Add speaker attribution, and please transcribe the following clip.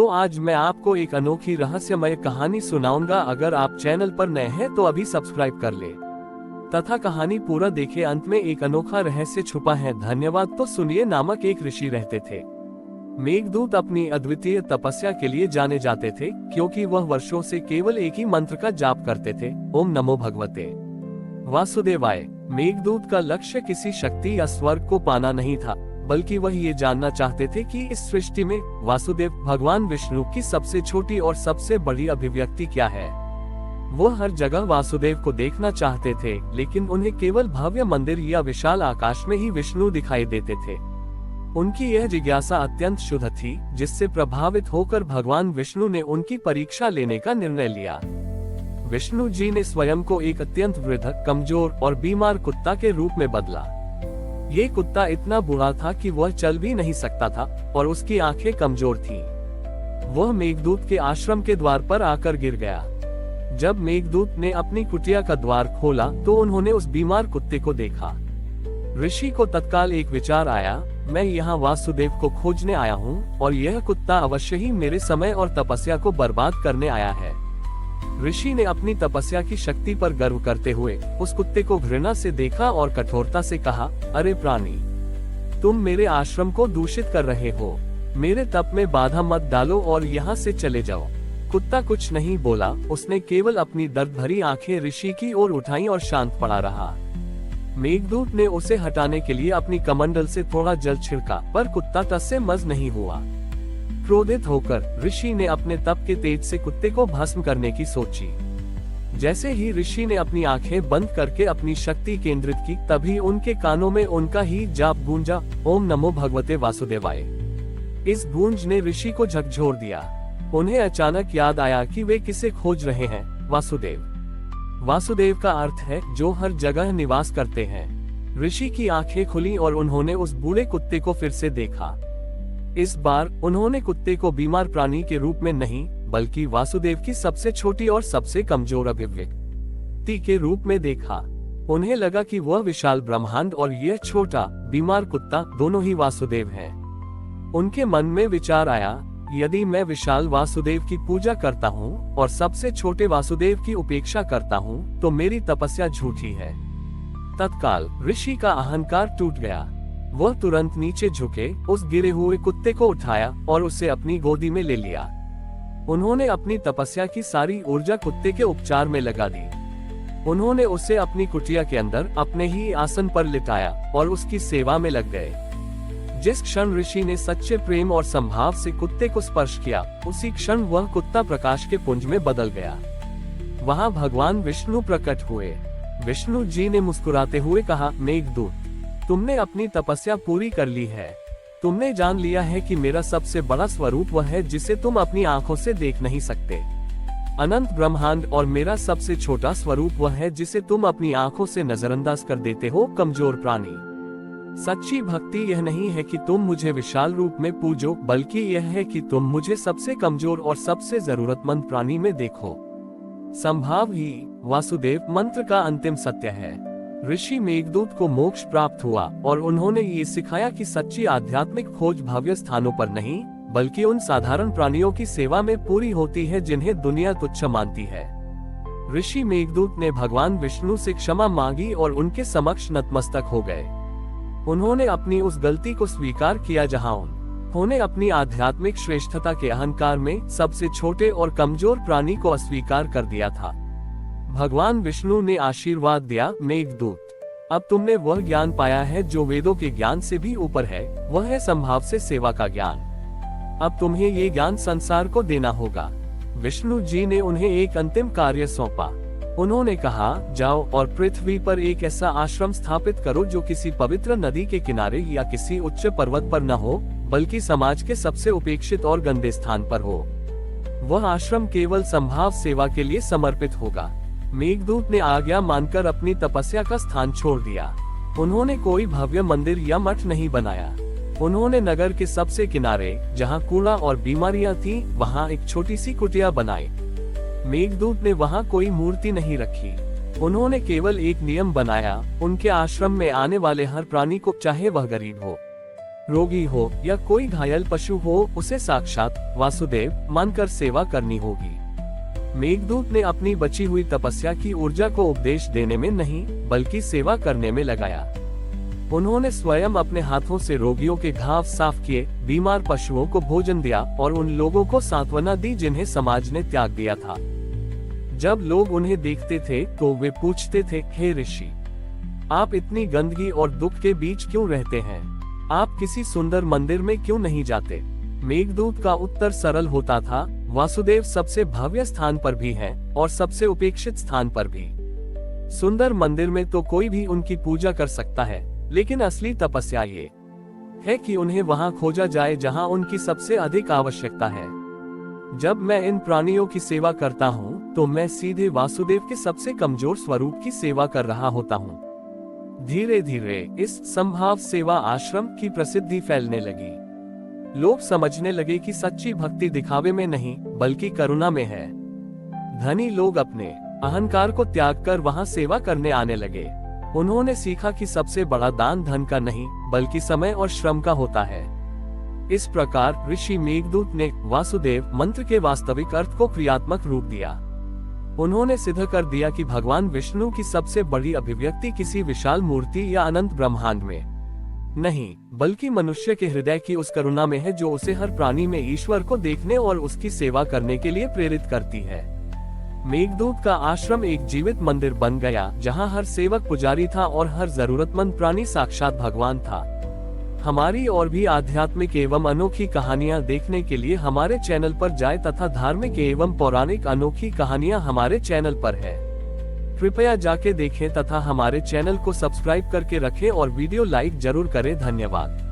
Speaker 1: तो आज मैं आपको एक अनोखी रहस्यमय कहानी सुनाऊंगा। अगर आप चैनल पर नए हैं तो अभी सब्सक्राइब कर ले तथा कहानी पूरा देखे। अंत में एक अनोखा रहस्य छुपा है। धन्यवाद। तो सुनिए। नामक एक ऋषि रहते थे। मेघदूत अपनी अद्वितीय तपस्या के लिए जाने जाते थे, क्योंकि वह वर्षों से केवल एक ही मंत्र का जाप करते थे, ओम नमो भगवते वासुदेवाय। मेघदूत का लक्ष्य किसी शक्ति या स्वर्ग को पाना नहीं था, बल्कि वह ये जानना चाहते थे कि इस सृष्टि में वासुदेव भगवान विष्णु की सबसे छोटी और सबसे बड़ी अभिव्यक्ति क्या है। वो हर जगह वासुदेव को देखना चाहते थे, लेकिन उन्हें केवल भव्य मंदिर या विशाल आकाश में ही विष्णु दिखाई देते थे। उनकी यह जिज्ञासा अत्यंत शुद्ध थी, जिससे प्रभावित होकर भगवान विष्णु ने उनकी परीक्षा लेने का निर्णय लिया। विष्णु जी ने स्वयं को एक अत्यंत वृद्ध, कमजोर और बीमार कुत्ता के रूप में बदला। ये कुत्ता इतना बुरा था कि वह चल भी नहीं सकता था और उसकी आंखें कमजोर थीं। वह मेघदूत के आश्रम के द्वार पर आकर गिर गया। जब मेघदूत ने अपनी कुटिया का द्वार खोला तो उन्होंने उस बीमार कुत्ते को देखा। ऋषि को तत्काल एक विचार आया, मैं यहाँ वासुदेव को खोजने आया हूँ और यह कुत्ता अवश्य ही मेरे समय और तपस्या को बर्बाद करने आया है। ऋषि ने अपनी तपस्या की शक्ति पर गर्व करते हुए उस कुत्ते को घृणा से देखा और कठोरता से कहा, अरे प्राणी, तुम मेरे आश्रम को दूषित कर रहे हो। मेरे तप में बाधा मत डालो और यहाँ से चले जाओ। कुत्ता कुछ नहीं बोला। उसने केवल अपनी दर्द भरी आंखें ऋषि की ओर उठाई और शांत पड़ा रहा। मेघदूत ने उसे हटाने के लिए अपनी कमंडल से थोड़ा जल छिड़का, पर कुत्ता तस्से मज नहीं हुआ। क्रोधित होकर ऋषि ने अपने तप के तेज से कुत्ते को भस्म करने की सोची। जैसे ही ऋषि ने अपनी आंखें बंद करके अपनी शक्ति केंद्रित की, तभी उनके कानों में उनका ही जाप गूंजा, ओम नमो भगवते वासुदेवाय। इस गूंज ने ऋषि को झकझोर दिया। उन्हें अचानक याद आया कि वे किसे खोज रहे हैं। वासुदेव। वासुदेव का अर्थ है जो हर जगह निवास करते हैं। ऋषि की आंखें खुली और उन्होंने उस बूढ़े कुत्ते को फिर से देखा। इस बार उन्होंने कुत्ते को बीमार प्राणी के रूप में नहीं, बल्कि वासुदेव की सबसे छोटी और सबसे कमजोर अभिव्यक्ति के रूप में देखा। उन्हें लगा कि वह विशाल ब्रह्मांड और यह छोटा बीमार कुत्ता दोनों ही वासुदेव हैं। उनके मन में विचार आया, यदि मैं विशाल वासुदेव की पूजा करता हूँ और सबसे छोटे वासुदेव की उपेक्षा करता हूँ, तो मेरी तपस्या झूठी है। तत्काल ऋषि का अहंकार टूट गया। वह तुरंत नीचे झुके, उस गिरे हुए कुत्ते को उठाया और उसे अपनी गोदी में ले लिया। उन्होंने अपनी तपस्या की सारी ऊर्जा कुत्ते के उपचार में लगा दी। उन्होंने उसे अपनी कुटिया के अंदर अपने ही आसन पर लिटाया और उसकी सेवा में लग गए। जिस क्षण ऋषि ने सच्चे प्रेम और संभाव से कुत्ते को स्पर्श किया, उसी क्षण वह कुत्ता प्रकाश के पुंज में बदल गया। वहां भगवान विष्णु प्रकट हुए। विष्णु जी ने मुस्कुराते हुए कहा, मेघदूत, तुमने अपनी तपस्या पूरी कर ली है। तुमने जान लिया है कि मेरा सबसे बड़ा स्वरूप वह है जिसे तुम अपनी आंखों से देख नहीं सकते। अनंत ब्रह्मांड और मेरा सबसे छोटा स्वरूप वह है जिसे तुम अपनी आंखों से नजरअंदाज कर देते हो, कमजोर प्राणी। सच्ची भक्ति यह नहीं है कि तुम मुझे विशाल रूप में पूजो, बल्कि यह है कि तुम मुझे सबसे कमजोर और सबसे जरूरतमंद प्राणी में देखो। संभाव ही वासुदेव मंत्र का अंतिम सत्य है। ऋषि मेघदूत को मोक्ष प्राप्त हुआ और उन्होंने ये सिखाया कि सच्ची आध्यात्मिक खोज भव्य स्थानों पर नहीं, बल्कि उन साधारण प्राणियों की सेवा में पूरी होती है जिन्हें दुनिया तुच्छ मानती है। ऋषि मेघदूत ने भगवान विष्णु से क्षमा मांगी और उनके समक्ष नतमस्तक हो गए। उन्होंने अपनी उस गलती को स्वीकार किया जहां उन्होंने अपनी आध्यात्मिक श्रेष्ठता के अहंकार में सबसे छोटे और कमजोर प्राणी को अस्वीकार कर दिया था। भगवान विष्णु ने आशीर्वाद दिया, मेघदूत, अब तुमने वह ज्ञान पाया है जो वेदों के ज्ञान से भी ऊपर है। वह है संभाव से सेवा का ज्ञान। अब तुम्हें ये ज्ञान संसार को देना होगा। विष्णु जी ने उन्हें एक अंतिम कार्य सौंपा। उन्होंने कहा, जाओ और पृथ्वी पर एक ऐसा आश्रम स्थापित करो जो किसी पवित्र नदी के किनारे या किसी उच्च पर्वत पर न हो, बल्कि समाज के सबसे उपेक्षित और गंदे स्थान पर हो। वह आश्रम केवल संभाव सेवा के लिए समर्पित होगा। मेघदूत ने आज्ञा मानकर अपनी तपस्या का स्थान छोड़ दिया। उन्होंने कोई भव्य मंदिर या मठ नहीं बनाया। उन्होंने नगर के सबसे किनारे, जहां कूड़ा और बीमारियां थीं, वहां एक छोटी सी कुटिया बनाई। मेघदूत ने वहां कोई मूर्ति नहीं रखी। उन्होंने केवल एक नियम बनाया, उनके आश्रम में आने वाले हर प्राणी को, चाहे वह गरीब हो रोगी हो या कोई घायल पशु हो, उसे साक्षात वासुदेव मानकर सेवा करनी होगी। मेघदूत ने अपनी बची हुई तपस्या की ऊर्जा को उपदेश देने में नहीं, बल्कि सेवा करने में लगाया। उन्होंने स्वयं अपने हाथों से रोगियों के घाव साफ किए, बीमार पशुओं को भोजन दिया और उन लोगों को सांत्वना दी जिन्हें समाज ने त्याग दिया था। जब लोग उन्हें देखते थे तो वे पूछते थे, हे ऋषि, आप इतनी गंदगी और दुख के बीच क्यों रहते हैं? आप किसी सुंदर मंदिर में क्यों नहीं जाते? मेघदूत का उत्तर सरल होता था, वासुदेव सबसे भव्य स्थान पर भी है और सबसे उपेक्षित स्थान पर भी। सुंदर मंदिर में तो कोई भी उनकी पूजा कर सकता है, लेकिन असली तपस्या ये है कि उन्हें वहां खोजा जाए जहां उनकी सबसे अधिक आवश्यकता है। जब मैं इन प्राणियों की सेवा करता हूं, तो मैं सीधे वासुदेव के सबसे कमजोर स्वरूप की सेवा कर रहा होता हूं। धीरे धीरे इस संभाव सेवा आश्रम की प्रसिद्धि फैलने लगी। लोग समझने लगे कि सच्ची भक्ति दिखावे में नहीं, बल्कि करुणा में है। धनी लोग अपने अहंकार को त्याग कर वहां सेवा करने आने लगे। उन्होंने सीखा कि सबसे बड़ा दान धन का नहीं, बल्कि समय और श्रम का होता है। इस प्रकार ऋषि मेघदूत ने वासुदेव मंत्र के वास्तविक अर्थ को क्रियात्मक रूप दिया। उन्होंने सिद्ध कर दिया कि भगवान विष्णु की सबसे बड़ी अभिव्यक्ति किसी विशाल मूर्ति या अनंत ब्रह्मांड में नहीं, बल्कि मनुष्य के हृदय की उस करुणा में है जो उसे हर प्राणी में ईश्वर को देखने और उसकी सेवा करने के लिए प्रेरित करती है। मेघदूत का आश्रम एक जीवित मंदिर बन गया, जहां हर सेवक पुजारी था और हर जरूरतमंद प्राणी साक्षात भगवान था। हमारी और भी आध्यात्मिक एवं अनोखी कहानियां देखने के लिए हमारे चैनल पर जाएं तथा धार्मिक एवं पौराणिक अनोखी कहानियां हमारे चैनल पर है। कृपया जाके देखें तथा हमारे चैनल को सब्सक्राइब करके रखें और वीडियो लाइक जरूर करें। धन्यवाद।